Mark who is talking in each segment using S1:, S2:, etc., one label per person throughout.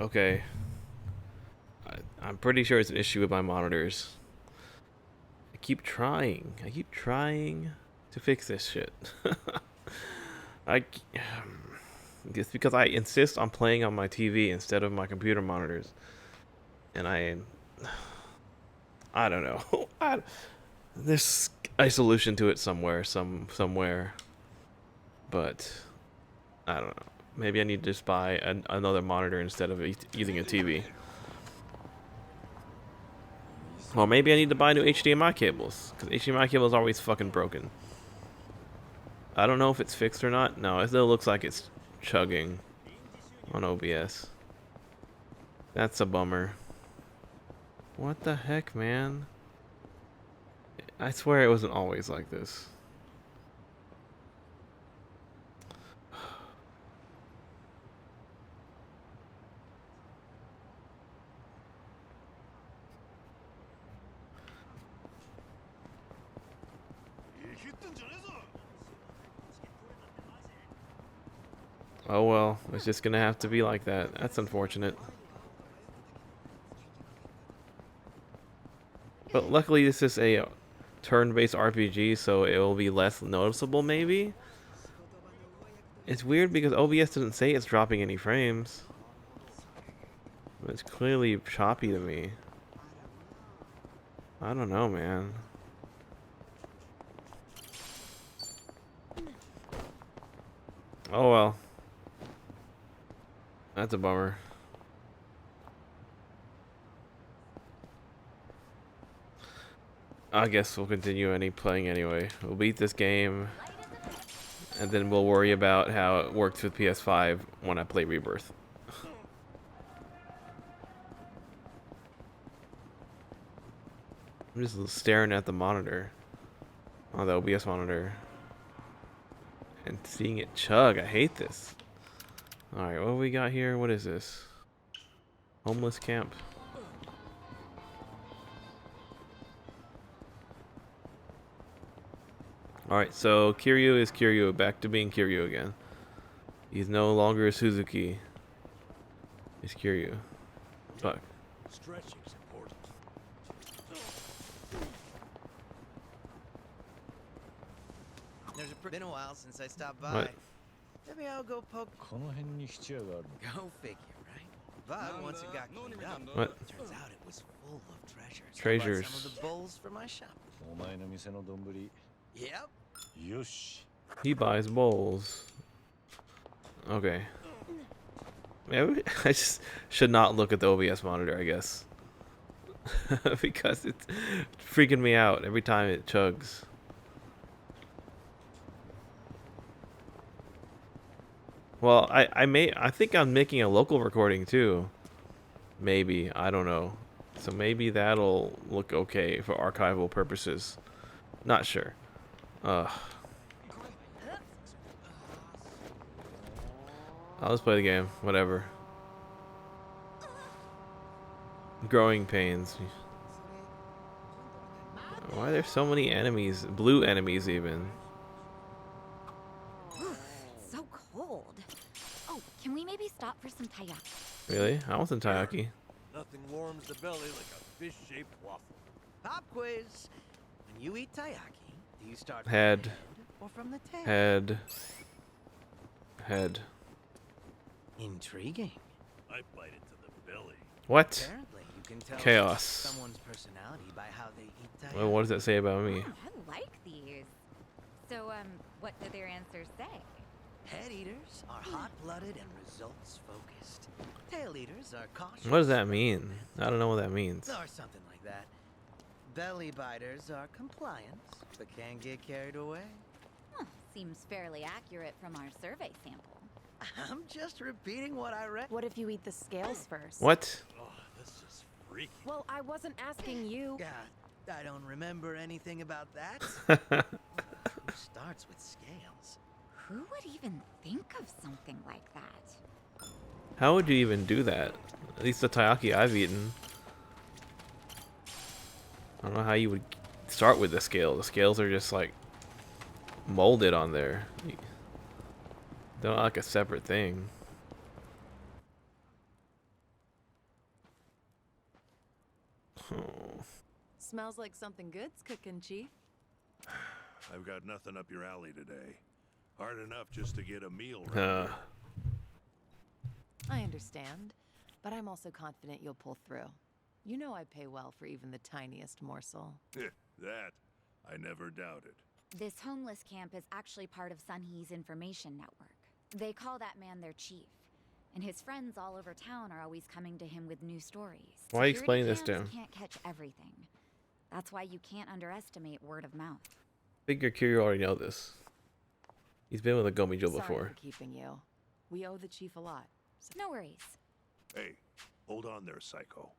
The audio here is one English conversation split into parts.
S1: Okay. I'm pretty sure it's an issue with my monitors. I keep trying. I keep trying to fix this shit. I it's because I insist on playing on my TV instead of my computer monitors, and I don't know. There's a solution to it somewhere, but I don't know. Maybe I need to just buy another monitor instead of using a TV. Or maybe I need to buy new HDMI cables, because HDMI cables are always fucking broken. I don't know if it's fixed or not. No, it still looks like it's chugging on OBS. That's a bummer. What the heck, man? I swear it wasn't always like this. Oh well, it's just gonna have to be like that. That's unfortunate. But luckily this is a turn-based RPG, so it will be less noticeable maybe? It's weird because OBS doesn't say it's dropping any frames. But it's clearly choppy to me. I don't know, man. Oh well. That's a bummer. I guess we'll continue playing anyway. We'll beat this game, and then we'll worry about how it works with PS5 when I play Rebirth. I'm just staring at the monitor, on the OBS monitor, and seeing it chug. I hate this. Alright, what do we got here? What is this? Homeless camp. Alright, so Kiryu is Kiryu, back to being Kiryu again. He's no longer a Suzuki. He's Kiryu. Fuck.
S2: Stretching's important.
S3: There's been a while since I stopped by.
S1: What?
S3: Maybe I'll go poke.
S2: この辺に質屋がある。
S3: Go figure, right? But once it got cleaned up,
S1: What?
S3: turns out it was full of treasures.
S1: Treasures.
S3: I bought some of the bowls for my shop.
S2: お前の店の丼。
S3: Yep.
S2: よし。
S1: He buys bowls. Okay. Maybe I just should not look at the OBS monitor, I guess. Because it's freaking me out every time it chugs. Well, I think I'm making a local recording too. Maybe, I don't know. So maybe that'll look okay for archival purposes. Not sure. I'll just play the game, whatever. Growing pains. Why are there so many enemies? Blue enemies even.
S4: It's so cold. Oh, can we maybe stop for some taiyaki?
S1: Really? I want some taiyaki.
S2: Nothing warms the belly like a fish-shaped waffle.
S3: Pop quiz. When you eat taiyaki, do you start from
S1: Head.
S3: the head or from the tail?
S1: Head. Head.
S3: Intriguing.
S2: I bite into the belly.
S1: What?
S3: Apparently, you can tell
S1: Chaos.
S3: someone's personality by how they eat taiyaki.
S1: Well, what does that say about me?
S4: I like these. So, what do their answers say?
S3: Head eaters are hot-blooded and results-focused. Tail eaters are cautious.
S1: What does that mean? I don't know what that means.
S3: Or something like that. Belly biters are compliant, but can get carried away.
S4: Huh, seems fairly accurate from our survey sample.
S3: I'm just repeating what I read.
S5: What if you eat the scales first?
S1: What?
S2: Oh, this is freaky.
S5: Well, I wasn't asking you.
S3: God, I don't remember anything about that. Who starts with scales?
S4: Who would even think of something like that?
S1: How would you even do that? At least the taiyaki I've eaten. I don't know how you would start with the scale. The scales are just like molded on there. They're not like a separate thing.
S5: Smells like something good's cooking, Chief.
S6: I've got nothing up your alley today. Hard enough just to get a meal right here.
S5: I understand, but I'm also confident you'll pull through. You know I pay well for even the tiniest morsel.
S6: That, I never doubted.
S4: This homeless camp is actually part of Sunhee's information network. They call that man their chief. And his friends all over town are always coming to him with new stories.
S1: Why are you explaining this to
S4: Security
S1: him?
S4: camps can't catch everything. That's why you can't underestimate word of mouth.
S1: Figure Kiryu already know this. He's been with a Gomi Joe
S5: Sorry
S1: before.
S5: for keeping you. We owe the chief a lot. So
S4: No worries.
S6: Hey, hold on there, Psycho.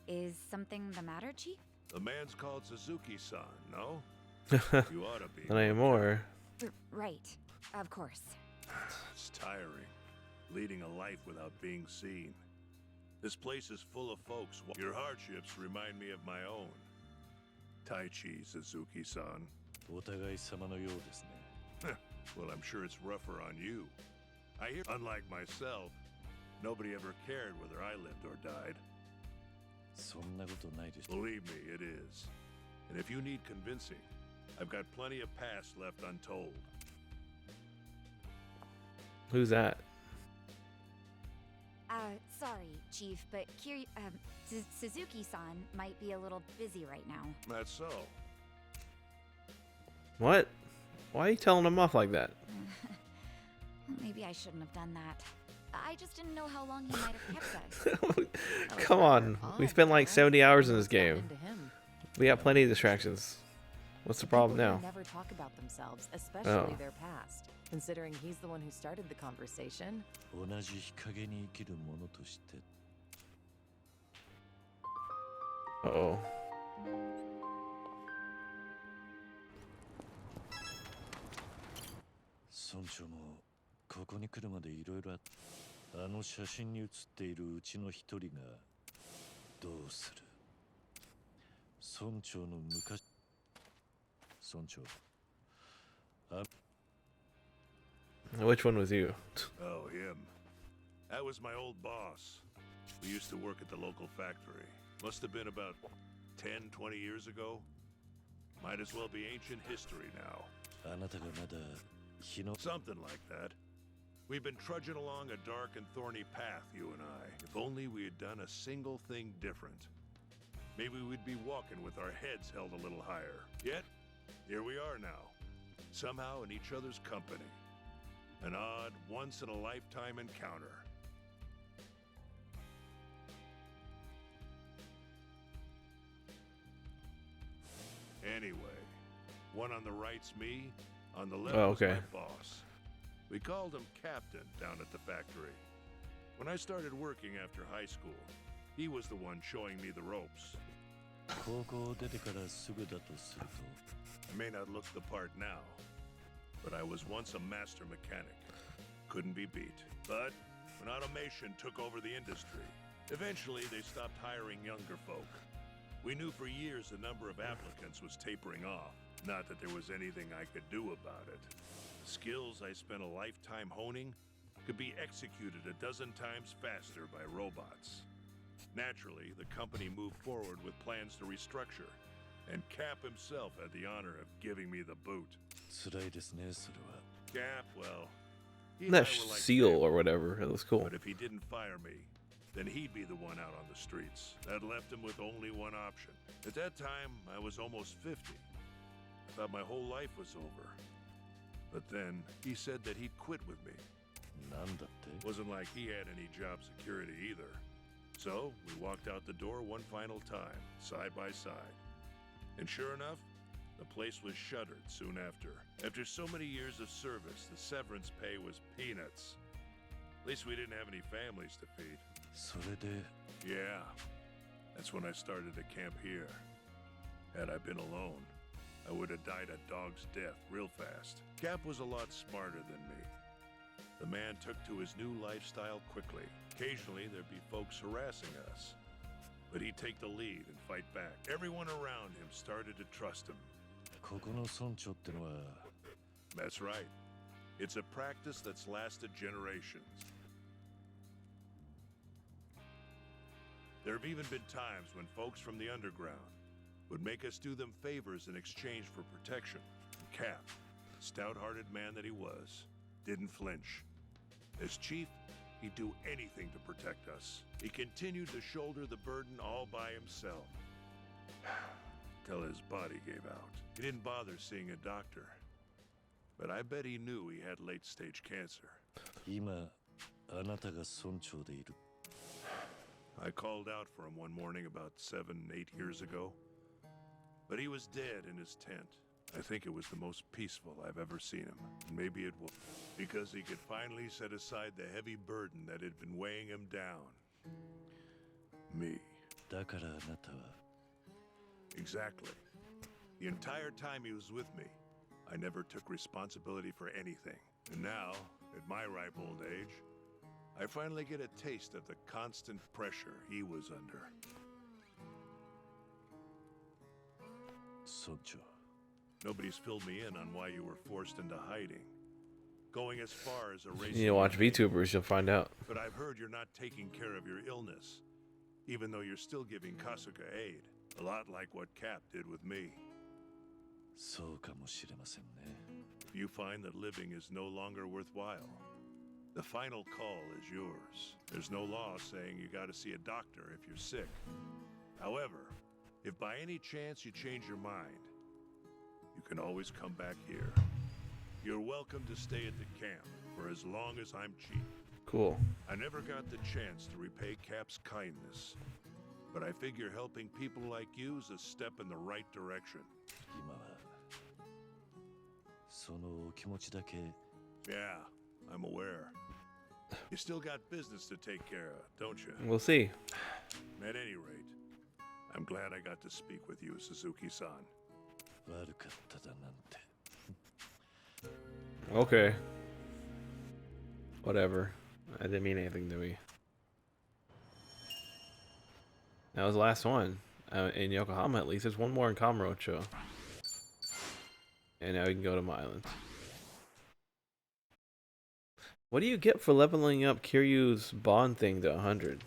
S4: Is something the matter, Chief?
S6: The man's called Suzuki-san, no? You ought to be.
S1: Not anymore.
S4: Right. Of course.
S6: It's tiring, leading a life without being seen. This place is full of folks. Your hardships remind me of my own. Taichi, Suzuki-san.
S7: お互い様のようですね。
S6: Well, I'm sure it's rougher on you. I hear, unlike myself, nobody ever cared whether I lived or died.
S7: そんなことないでしょ。
S6: Believe me, it is. And if you need convincing, I've got plenty of past left untold.
S1: Who's that?
S4: Sorry, Chief, but Suzuki-san might be a little busy right now.
S6: That's so.
S1: What? Why are you telling him off like that?
S4: Maybe I shouldn't have done that. I just didn't know how long he might have kept us.
S1: Come on. We spent like 70 hours in this game.
S5: into him.
S1: We got plenty of distractions. What's the problem
S5: People
S1: now?
S5: who never talk about themselves, especially
S1: Oh.
S5: their past. Considering he's the one who started the conversation.
S7: 同じ日陰に生きる者として。
S1: Uh-oh.
S7: 村長もここに来るまでいろいろあった。あの写真に写っているうちの一人がどうする。村長の昔。村長。
S1: Which one was you?
S6: Oh, him. That was my old boss. We used to work at the local factory. Must have been about 10, 20 years ago. Might as well be ancient history now.
S7: あなたがまだ日の。
S6: Something like that. We've been trudging along a dark and thorny path, you and I. If only we had done a single thing different. Maybe we'd be walking with our heads held a little higher. Yet, here we are now. Somehow in each other's company. An odd, once-in-a-lifetime encounter. Anyway, one on the right's me, on the left
S1: Oh,
S6: was
S1: okay.
S6: my boss. We called him Captain down at the factory. When I started working after high school, he was the one showing me the ropes.
S7: 高校を出てからすぐだとすると。
S6: I may not look the part now, but I was once a master mechanic. Couldn't be beat. But when automation took over the industry, eventually they stopped hiring younger folk. We knew for years the number of applicants was tapering off. Not that there was anything I could do about it. The skills I spent a lifetime honing could be executed a dozen times faster by robots. Naturally, the company moved forward with plans to restructure, and Cap himself had the honor of giving me the boot.
S7: 辛いですね、それは。
S6: Cap, well, he and I
S1: That
S6: were like
S1: seal
S6: family.
S1: or whatever. It was cool.
S6: But if he didn't fire me, then he'd be the one out on the streets. That left him with only one option. At that time, I was almost 50. I thought my whole life was over. But then he said that he'd quit with me.
S7: なんだって。
S6: Wasn't like he had any job security either. So we walked out the door one final time, side by side. And sure enough, the place was shuttered soon after. After so many years of service, the severance pay was peanuts. At least we didn't have any families to feed.
S7: それで。
S6: Yeah, that's when I started to camp here. Had I been alone, I would have died a dog's death real fast. Cap was a lot smarter than me. The man took to his new lifestyle quickly. Occasionally, there'd be folks harassing us. But he'd take the lead and fight back. Everyone around him started to trust him.
S7: ここの村長ってのは。
S6: That's right. It's a practice that's lasted generations. There have even been times when folks from the underground would make us do them favors in exchange for protection. Cap, stout-hearted man that he was, didn't flinch. As chief, he'd do anything to protect us. He continued to shoulder the burden all by himself. Till his body gave out. He didn't bother seeing a doctor. But I bet he knew he had late-stage cancer.
S7: 今あなたが村長でいる
S6: I called out for him one morning about 7, 8 years ago. But he was dead in his tent. I think it was the most peaceful I've ever seen him. Maybe it was because he could finally set aside the heavy burden that had been weighing him down. Me.
S7: だからあなたは
S6: Exactly. The entire time he was with me, I never took responsibility for anything. And now, at my ripe old age, I finally get a taste of the constant pressure he was under.
S7: 村長
S6: Nobody's filled me in on why you were forced into hiding. Going as far as
S1: You
S6: erasing
S1: need to watch
S6: your name.
S1: VTubers, you'll find out.
S6: But I've heard you're not taking care of your illness, even though you're still giving Kasuga aid. A lot like what Cap did with me.
S7: そうかもしれませんね
S6: If you find that living is no longer worthwhile, the final call is yours. There's no law saying you gotta see a doctor if you're sick. However, if by any chance you change your mind, you can always come back here. You're welcome to stay at the camp for as long as I'm chief.
S1: Cool.
S6: I never got the chance to repay Cap's kindness, but I figure helping people like you is a step in the right direction.
S7: 今はそのお気持ちだけ
S6: Yeah, I'm aware. You still got business to take care of, don't you?
S1: We'll see.
S6: At any rate, I'm glad I got to speak with you, Suzuki-san.
S7: 悪かっただなんて
S1: Okay. Whatever. I didn't mean anything to me. That was the last one. In Yokohama, at least. There's one more in Kamurocho. And now we can go to my island. What do you get for leveling up Kiryu's bond thing to 100?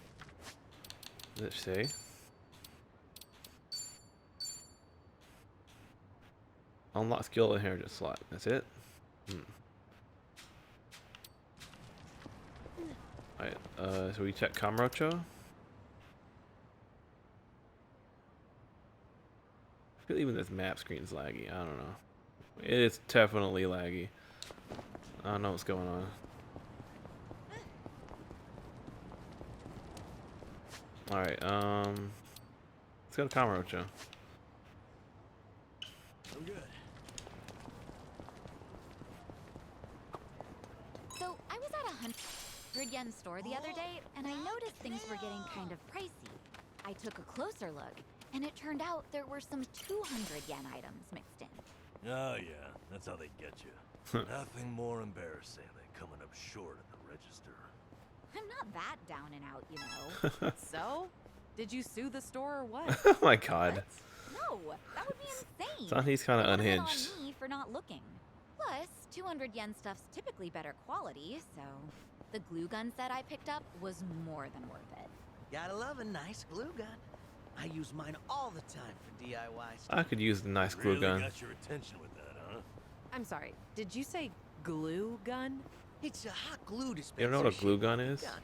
S1: Does it say? Unlock skill inheritance slot. That's it? Alright, so we check Kamurocho. I feel even this map screen's laggy. I don't know. It's definitely laggy. I don't know what's going on. Alright, let's go to Kamurocho.
S3: I'm good.
S4: So I was at a 100 yen store the other day, and I noticed things were getting kind of pricey. I took a closer look, and it turned out there were some 200 yen items mixed in.
S2: Oh, yeah, that's how they get you. Nothing more embarrassing than coming up short at the register.
S4: I'm not that down and out, you know.
S5: So? Did you sue the store or what?
S1: Oh my god.
S4: No, that would be insane.
S1: Sonny's kind of
S4: It would've been
S1: unhinged.
S4: on me for not looking. Plus, 200 yen stuff's typically better quality, so the glue gun set I picked up was more than worth it.
S3: Gotta love a nice glue gun. I use mine all the time for DIY stuff.
S1: I could use the nice glue
S2: Really
S1: gun.
S2: got your attention with that, huh?
S5: I'm sorry, did you say glue gun?
S3: It's a hot glue dispenser.
S1: You don't know what a glue gun
S3: shaped
S1: is?
S3: like a gun.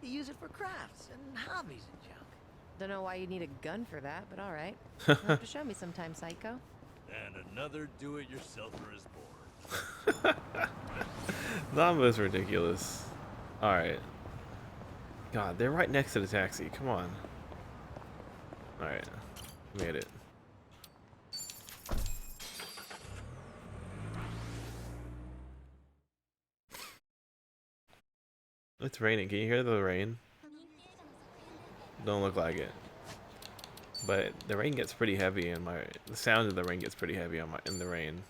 S3: You use it for crafts and hobbies and junk.
S5: Don't know why you need a gun for that, but all right. You'll have to show me sometime, Psycho.
S2: And another do-it-yourselfer is born.
S1: Zomba's ridiculous. Alright. God, they're right next to the taxi. Come on. Alright. Made it. It's raining. Can you hear the rain? Don't look like it. But the rain gets pretty heavy in my... The sound of the rain gets pretty heavy on my... In the rain.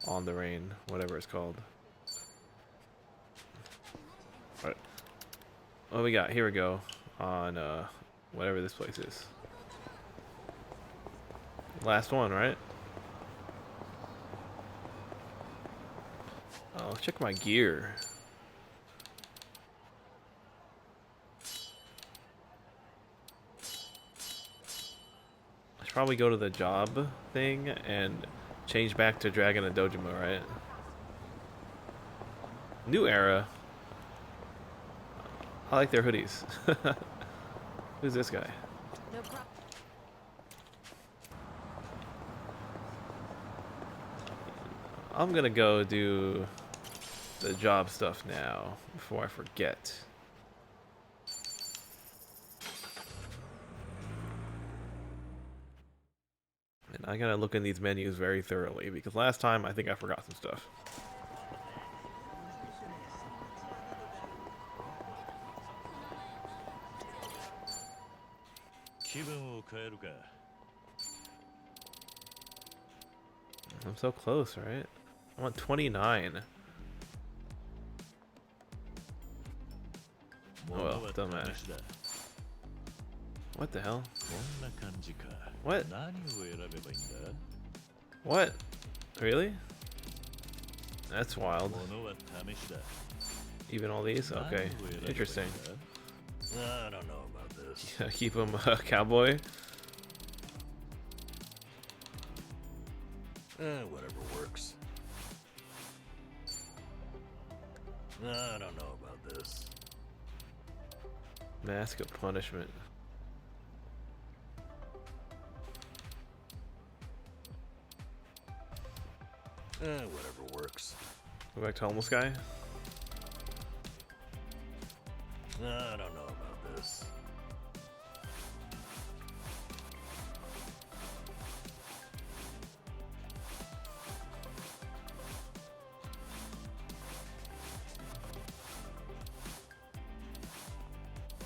S1: On the rain. Whatever it's called. Alright. What we got? Here we go. On, whatever this place is. Last one, right? Oh, let's check my gear. should probably go to the job thing and change back to Dragon and Dojima, right? New era. I like their hoodies. Who's this guy?
S5: No problem.
S1: I'm gonna go do the job stuff now before I forget. And I gotta look in these menus very thoroughly because last time I think I forgot some stuff. I'm so close, right? I want 29. Oh well, doesn't matter. What the hell? What? What? Really? That's wild. Even all these? Okay. Interesting.
S2: I don't know about this.
S1: Yeah, keep him a cowboy.
S2: Whatever works. I don't know about this.
S1: Mask of Punishment.
S2: Whatever works.
S1: Go back to homeless guy.
S2: I don't know about this.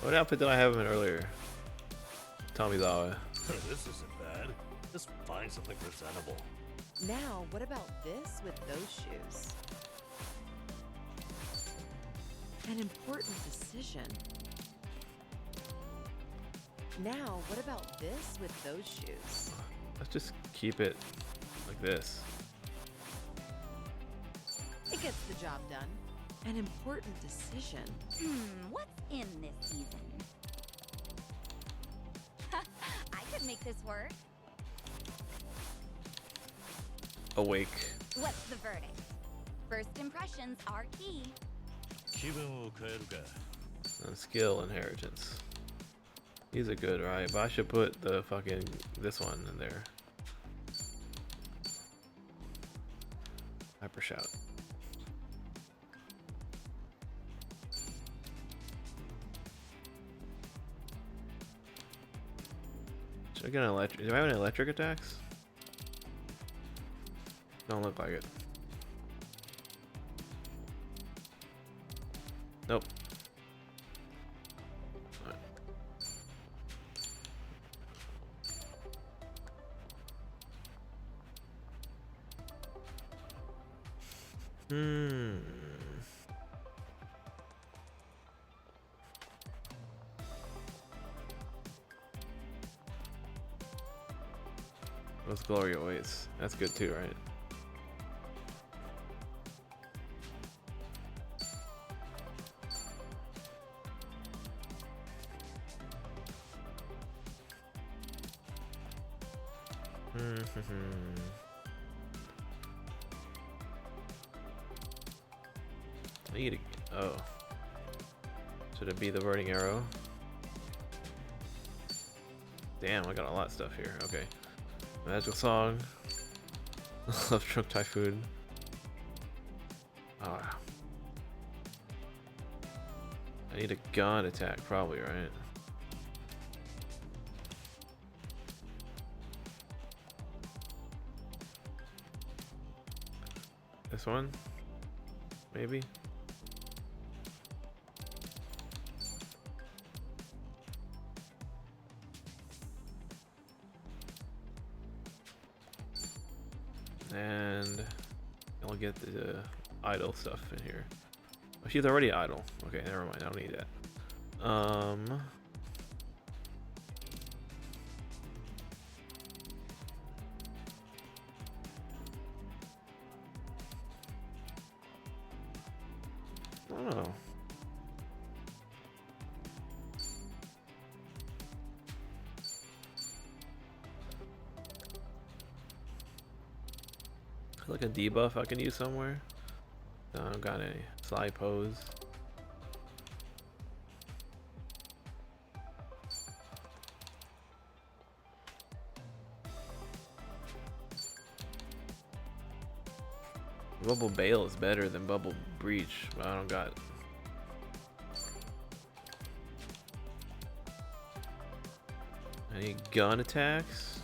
S1: What outfit did I have him in earlier? Tomizawa.
S2: This isn't bad. Just find something presentable.
S5: Now, what about this with those shoes? An important decision. Now, what about this with those shoes?
S1: Let's just keep it like this.
S5: It gets the job done. An important decision.
S4: What's in this season? I could make this work.
S1: Awake.
S4: What's the verdict? First impressions are key.
S1: And skill inheritance. These are good, right? But I should put the fucking this one in there. Hyper shout. Should I get an electric? Do I have any electric attacks? Don't look like it. Nope. Alright. What's glory awaits? That's good too, right? I need a, oh. Should it be the burning arrow? Damn, I got a lot of stuff here. Okay. Magical song. Love Trunk Typhoon. Ah. I need a gun attack, probably, right? This one? Maybe? And I'll get the idle stuff in here. Oh, she's already idle. Okay, never mind. I don't need that. Oh. Like a debuff I can use somewhere. No, I don't got any. Slide pose. Bubble Bale is better than Bubble Breach, but I don't got it. Any gun attacks?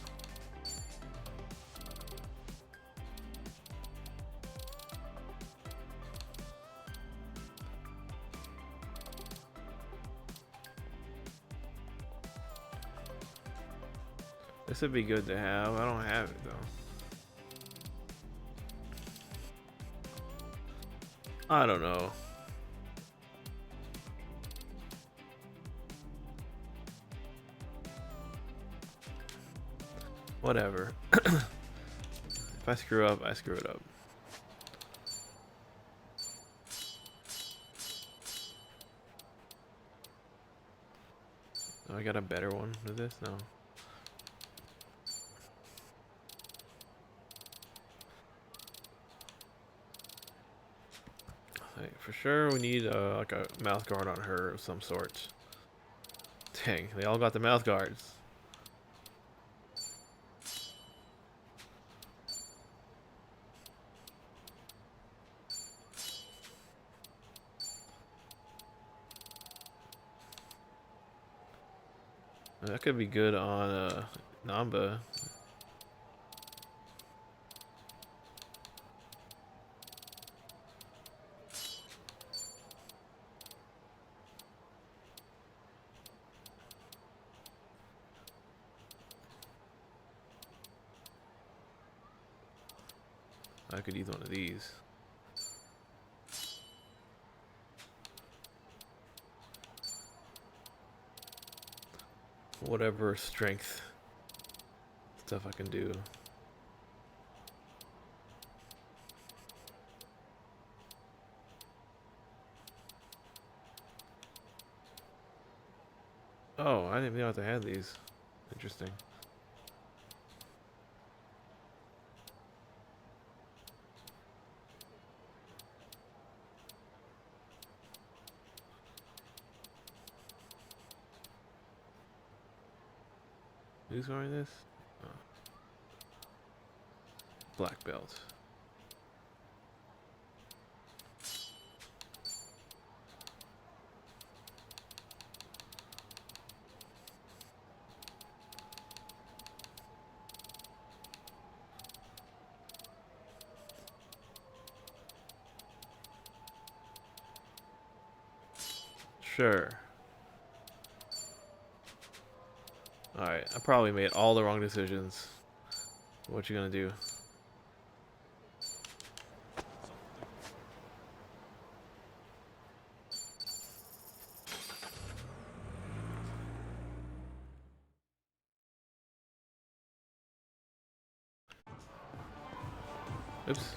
S1: This would be good to have. I don't have it though. I don't know. Whatever. If I screw up, I screw it up. Oh, I got a better one for this? No. For sure, we need like a mouth guard on her of some sort. Dang, they all got the mouth guards. That could be good on Namba. I could use one of these. Whatever strength stuff I can do. Oh, I didn't realize I had these. Interesting. Who's wearing this? Oh. Black belt. Sure. Alright, I probably made all the wrong decisions. What you gonna do? Oops.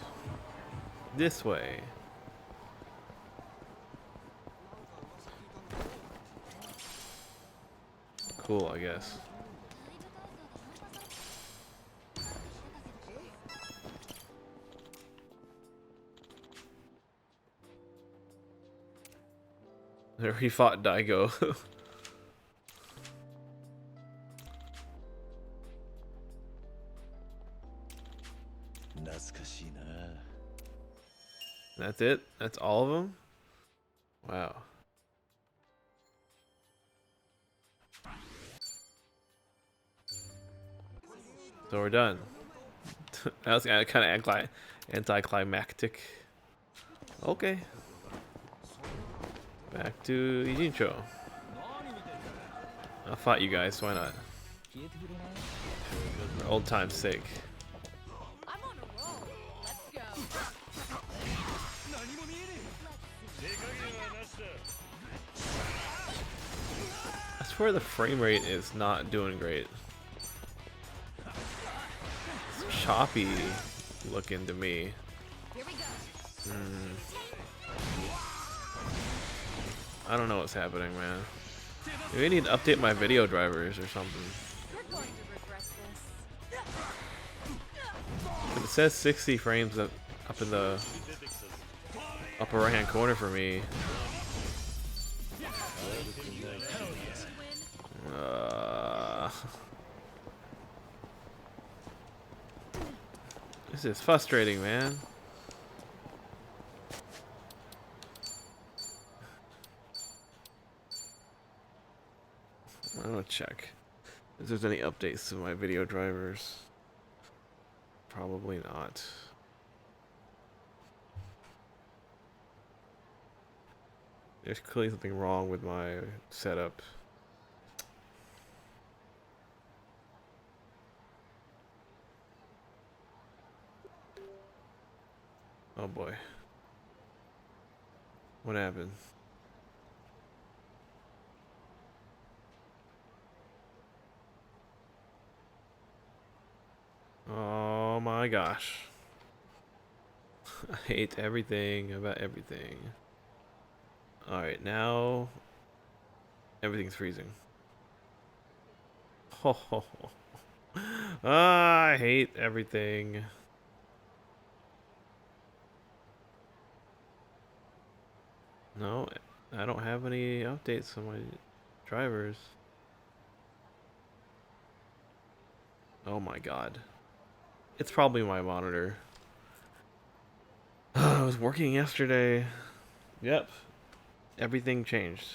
S1: This way. Cool, I guess. There he fought Daigo. That's it? That's all of them? Wow. So we're done. That was kind of anticlimactic. Okay. Back to Ijincho. I'll fight you guys, why not? For old time's sake.
S5: I'm on a roll. Let's go.
S1: I swear the frame rate is not doing great. It's choppy looking to me.
S4: Here we go.
S1: I don't know what's happening, man. Maybe I need to update my video drivers or something.
S5: You're going to regret this.
S1: But it says 60 frames up in the upper right hand corner for me. This is frustrating, man. I'm gonna check if there's any updates to my video drivers. Probably not. There's clearly something wrong with my setup. Oh boy. What happened? Oh my gosh. I hate everything about everything. Alright, now everything's freezing. Ho ho ho. Ah, I hate everything. No, I don't have any updates on my drivers. Oh my god. It's probably my monitor. I was working yesterday. Yep. Everything changed.